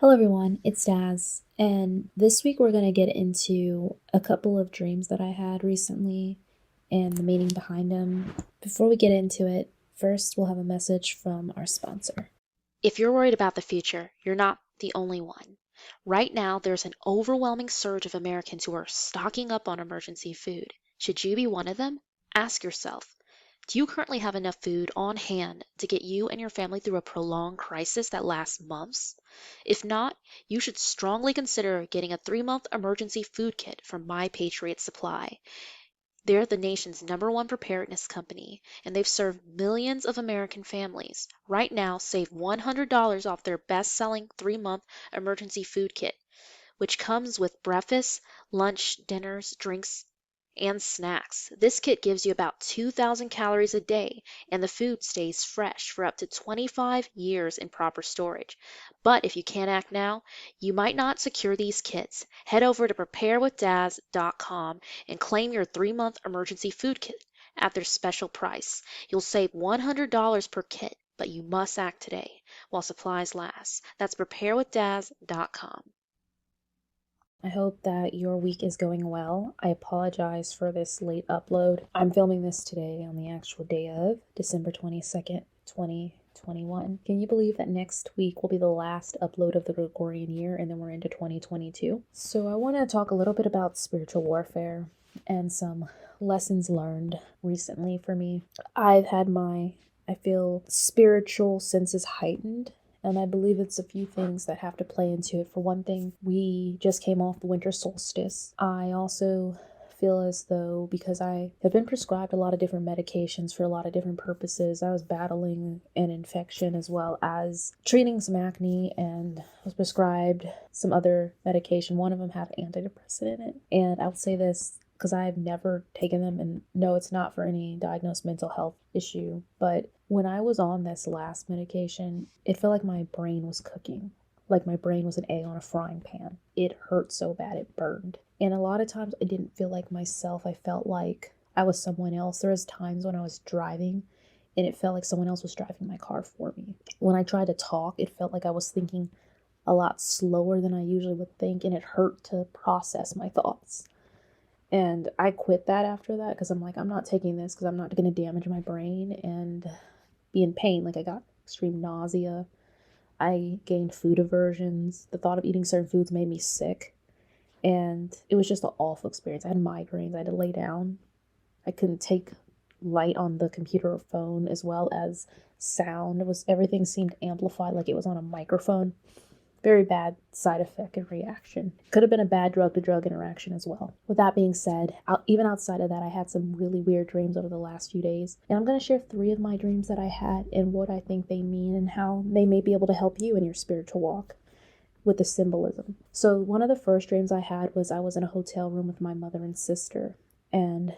Hello everyone, it's Daz, and this week we're going to get into a couple of dreams that I had recently and the meaning behind them. Before we get into it, first we'll have a message from our sponsor. If you're worried about the future, you're not the only one. Right now, there's an overwhelming surge of Americans who are stocking up on emergency food. Should you be one of them? Ask yourself, do you currently have enough food on hand to get you and your family through a prolonged crisis that lasts months? If not, you should strongly consider getting a 3-month emergency food kit from My Patriot Supply. They're the nation's #1 preparedness company, and they've served millions of American families. Right now, save $100 off their best-selling 3-month emergency food kit, which comes with breakfast, lunch, dinners, drinks, and snacks. This kit gives you about 2,000 calories a day, and the food stays fresh for up to 25 years in proper storage. But if you can't act now, you might not secure these kits. Head over to preparewithdaz.com and claim your 3-month emergency food kit at their special price. You'll save $100 per kit, but you must act today while supplies last. That's preparewithdaz.com. I hope that your week is going well. I apologize for this late upload. I'm filming this today on the actual day of December 22nd, 2021. Can you believe that next week will be the last upload of the Gregorian year and then we're into 2022? So I want to talk a little bit about spiritual warfare and some lessons learned recently for me. I feel spiritual senses heightened, and I believe it's a few things that have to play into it. For one thing, we just came off the winter solstice. I also feel as though, because I have been prescribed a lot of different medications for a lot of different purposes, I was battling an infection as well as treating some acne and was prescribed some other medication. One of them had antidepressant in it. And I would say this because I've never taken them, and no, it's not for any diagnosed mental health issue, but when I was on this last medication, it felt like my brain was cooking. Like my brain was an egg on a frying pan. It hurt so bad it burned. And a lot of times I didn't feel like myself. I felt like I was someone else. There was times when I was driving and it felt like someone else was driving my car for me. When I tried to talk, it felt like I was thinking a lot slower than I usually would think, and it hurt to process my thoughts. And I quit that after that because I'm like, I'm not taking this because I'm not going to damage my brain and be in pain. Like I got extreme nausea. I gained food aversions. The thought of eating certain foods made me sick. And it was just an awful experience. I had migraines. I had to lay down. I couldn't take light on the computer or phone as well as sound. Everything seemed amplified like it was on a microphone. Very bad side effect and reaction. Could have been a bad drug to drug interaction as well. With that being said, even outside of that, I had some really weird dreams over the last few days. And I'm going to share 3 of my dreams that I had and what I think they mean and how they may be able to help you in your spiritual walk with the symbolism. So one of the first dreams I had was I was in a hotel room with my mother and sister, and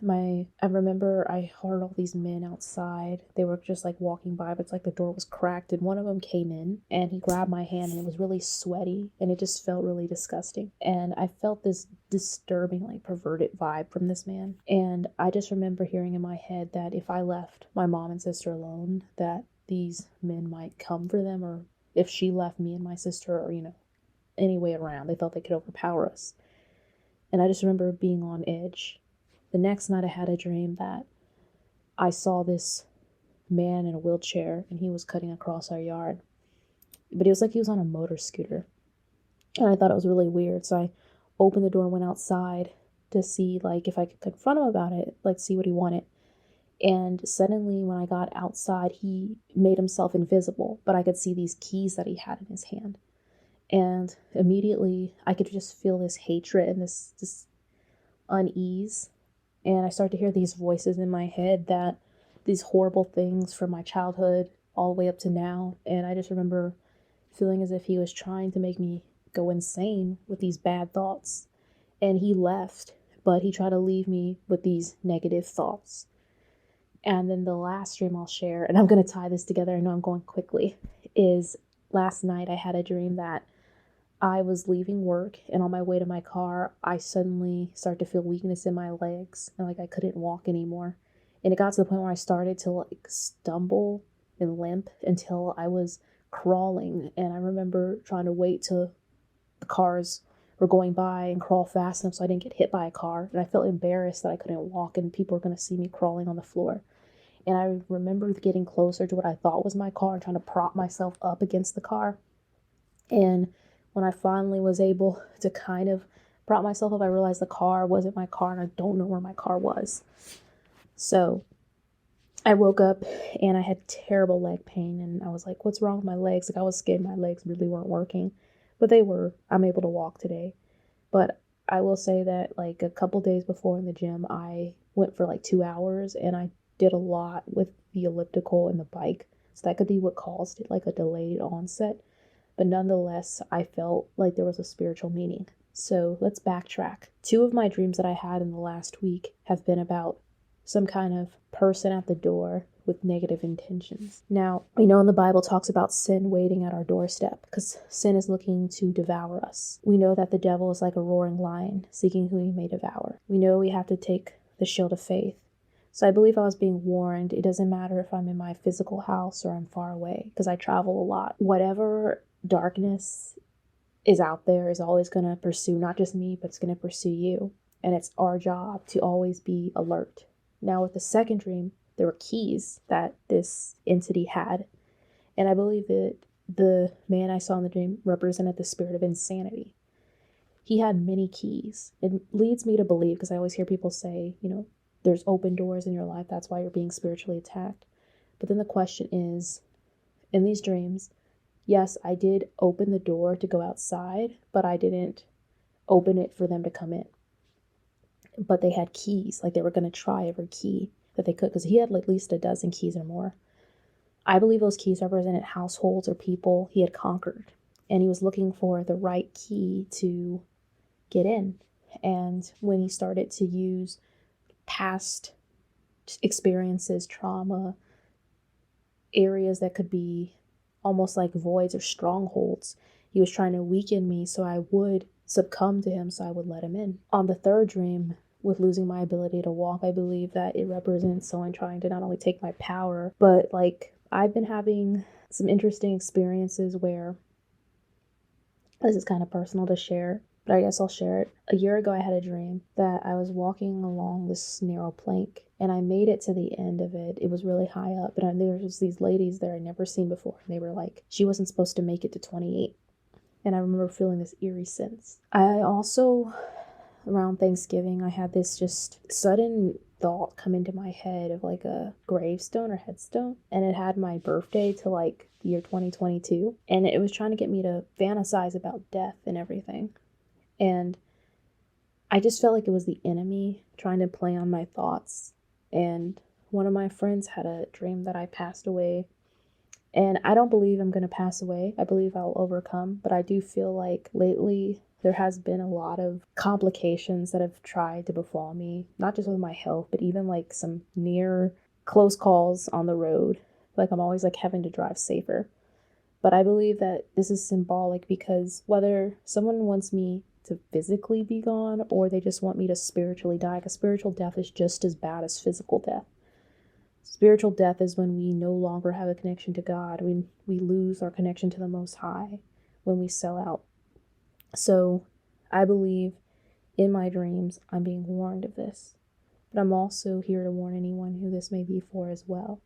I remember I heard all these men outside. They were just like walking by, but it's like the door was cracked, and one of them came in and he grabbed my hand, and it was really sweaty and it just felt really disgusting. And I felt this disturbing, like perverted vibe from this man. And I just remember hearing in my head that if I left my mom and sister alone, that these men might come for them, or if she left me and my sister, or any way around, they thought they could overpower us. And I just remember being on edge. The next night I had a dream that I saw this man in a wheelchair and he was cutting across our yard. But it was like he was on a motor scooter. And I thought it was really weird. So I opened the door and went outside to see like if I could confront him about it, like see what he wanted. And suddenly when I got outside, he made himself invisible, but I could see these keys that he had in his hand. And immediately I could just feel this hatred and this unease. And I started to hear these voices in my head, that these horrible things from my childhood all the way up to now. And I just remember feeling as if he was trying to make me go insane with these bad thoughts. And he left, but he tried to leave me with these negative thoughts. And then the last dream I'll share, and I'm going to tie this together, I know I'm going quickly, is last night I had a dream that I was leaving work, and on my way to my car, I suddenly started to feel weakness in my legs, and like I couldn't walk anymore. And it got to the point where I started to like stumble and limp until I was crawling, and I remember trying to wait till the cars were going by and crawl fast enough so I didn't get hit by a car. And I felt embarrassed that I couldn't walk and people were going to see me crawling on the floor. And I remember getting closer to what I thought was my car and trying to prop myself up against the car. And when I finally was able to kind of prop myself up, I realized the car wasn't my car and I don't know where my car was. So I woke up and I had terrible leg pain, and I was like, what's wrong with my legs? Like, I was scared my legs really weren't working, but they were. I'm able to walk today. But I will say that like a couple days before in the gym, I went for like 2 hours and I did a lot with the elliptical and the bike. So that could be what caused it, like a delayed onset. But nonetheless, I felt like there was a spiritual meaning. So let's backtrack. Two of my dreams that I had in the last week have been about some kind of person at the door with negative intentions. Now, we know in the Bible talks about sin waiting at our doorstep because sin is looking to devour us. We know that the devil is like a roaring lion seeking who he may devour. We know we have to take the shield of faith. So I believe I was being warned. It doesn't matter if I'm in my physical house or I'm far away because I travel a lot. Whatever darkness is out there is always going to pursue not just me, but it's going to pursue you. And it's our job to always be alert. Now, with the second dream, there were keys that this entity had. And I believe that the man I saw in the dream represented the spirit of insanity. He had many keys. It leads me to believe, because I always hear people say, there's open doors in your life. That's why you're being spiritually attacked. But then the question is, in these dreams, yes, I did open the door to go outside, but I didn't open it for them to come in. But they had keys, like they were going to try every key that they could, because he had at least a dozen keys or more. I believe those keys represented households or people he had conquered, and he was looking for the right key to get in. And when he started to use past experiences, trauma, areas that could be almost like voids or strongholds, he was trying to weaken me so I would succumb to him, so I would let him in. On the third dream, with losing my ability to walk, I believe that it represents someone trying to not only take my power, but like I've been having some interesting experiences where this is kind of personal to share, but I guess I'll share it. A year ago, I had a dream that I was walking along this narrow plank and I made it to the end of it. It was really high up, and there was these ladies there I'd never seen before. And they were like, she wasn't supposed to make it to 28. And I remember feeling this eerie sense. I also, around Thanksgiving, I had this just sudden thought come into my head of like a gravestone or headstone, and it had my birthday to like the year 2022, and it was trying to get me to fantasize about death and everything. And I just felt like it was the enemy trying to play on my thoughts. And one of my friends had a dream that I passed away. And I don't believe I'm going to pass away. I believe I'll overcome. But I do feel like lately there has been a lot of complications that have tried to befall me, not just with my health, but even like some near close calls on the road. Like I'm always like having to drive safer. But I believe that this is symbolic because whether someone wants me to physically be gone or they just want me to spiritually die, because spiritual death is just as bad as physical death. Spiritual death is when we no longer have a connection to God. We lose our connection to the Most High when we sell out. So I believe in my dreams I'm being warned of this. But I'm also here to warn anyone who this may be for as well.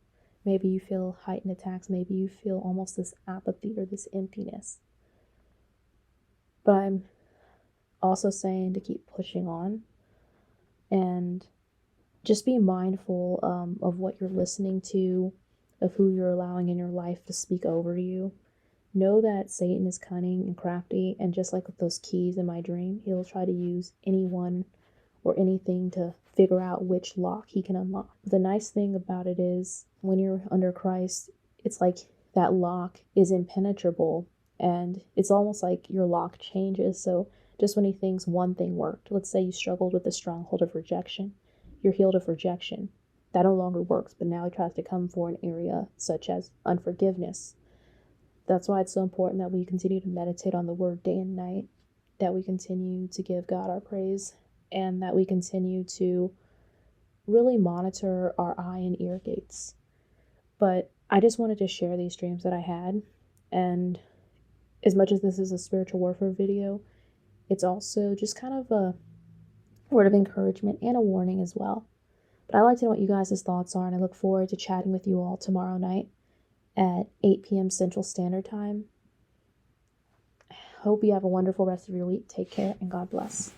Maybe you feel heightened attacks. Maybe you feel almost this apathy or this emptiness. But I'm also saying to keep pushing on and just be mindful of what you're listening to, of who you're allowing in your life to speak over you. Know that Satan is cunning and crafty, and just like with those keys in my dream, he'll try to use anyone or anything to figure out which lock he can unlock. The nice thing about it is when you're under Christ, it's like that lock is impenetrable, and it's almost like your lock changes. So just when he thinks one thing worked, let's say you struggled with the stronghold of rejection, you're healed of rejection. That no longer works, but now he tries to come for an area such as unforgiveness. That's why it's so important that we continue to meditate on the word day and night, that we continue to give God our praise, and that we continue to really monitor our eye and ear gates. But I just wanted to share these dreams that I had. And as much as this is a spiritual warfare video, it's also just kind of a word of encouragement and a warning as well. But I'd like to know what you guys' thoughts are, and I look forward to chatting with you all tomorrow night at 8 p.m. Central Standard Time. Hope you have a wonderful rest of your week. Take care, and God bless.